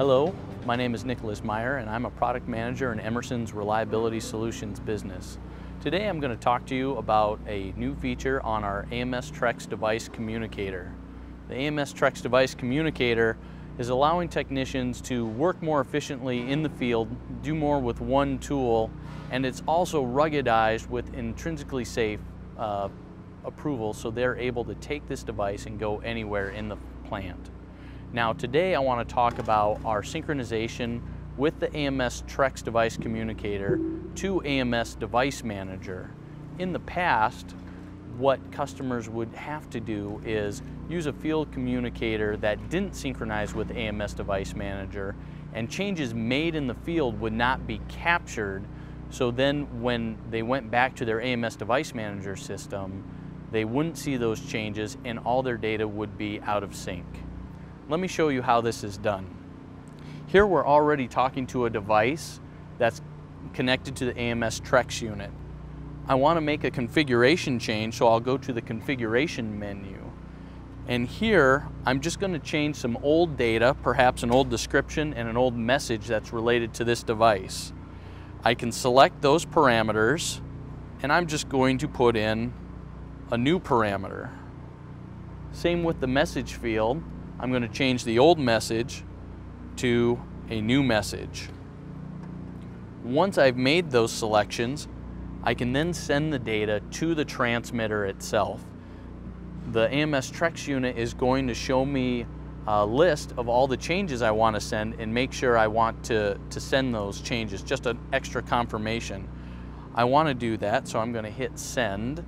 Hello, my name is Nicholas Meyer and I'm a product manager in Emerson's Reliability Solutions business. Today I'm going to talk to you about a new feature on our AMS Trex device communicator. The AMS Trex device communicator is allowing technicians to work more efficiently in the field, do more with one tool, and it's also ruggedized with intrinsically safe approval, so they're able to take this device and go anywhere in the plant. Now today I want to talk about our synchronization with the AMS Trex device communicator to AMS Device Manager. In the past, what customers would have to do is use a field communicator that didn't synchronize with AMS Device Manager, and changes made in the field would not be captured. So then when they went back to their AMS Device Manager system, they wouldn't see those changes and all their data would be out of sync. Let me show you how this is done. Here we're already talking to a device that's connected to the AMS Trex unit. I want to make a configuration change, so I'll go to the configuration menu. And here I'm just going to change some old data, perhaps an old description and an old message that's related to this device. I can select those parameters and I'm just going to put in a new parameter. Same with the message field. I'm going to change the old message to a new message. Once I've made those selections, I can then send the data to the transmitter itself. The AMS Trex unit is going to show me a list of all the changes I want to send and make sure I want to send those changes, just an extra confirmation. I want to do that, so I'm going to hit send.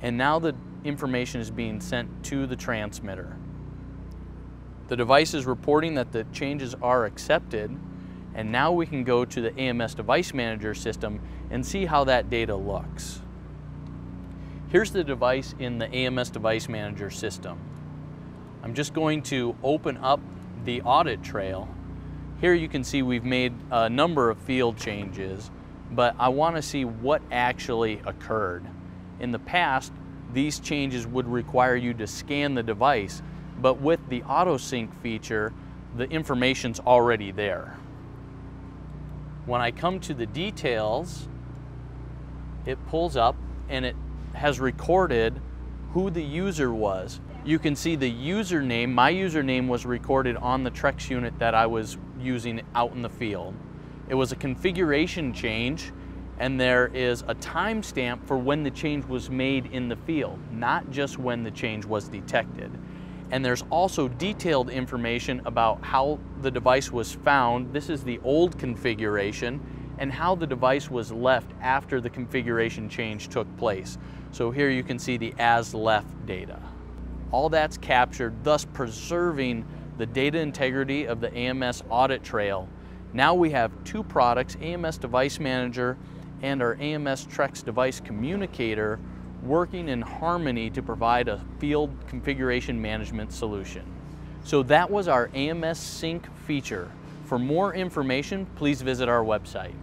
And now the information is being sent to the transmitter. The device is reporting that the changes are accepted, and now we can go to the AMS Device Manager system and see how that data looks. Here's the device in the AMS Device Manager system. I'm just going to open up the Audit Trail. Here you can see we've made a number of field changes, but I want to see what actually occurred. In the past, these changes would require you to scan the device, but with the auto sync feature, the information's already there. When I come to the details, it pulls up and it has recorded who the user was. You can see the username. My username was recorded on the Trex unit that I was using out in the field. It was a configuration change, and there is a timestamp for when the change was made in the field, not just when the change was detected. And there's also detailed information about how the device was found. This is the old configuration, and how the device was left after the configuration change took place. So here you can see the as left data. All that's captured, thus preserving the data integrity of the AMS Audit Trail. Now we have two products, AMS Device Manager and our AMS Trex Device Communicator, working in harmony to provide a field configuration management solution. So that was our AMS Sync feature. For more information, please visit our website.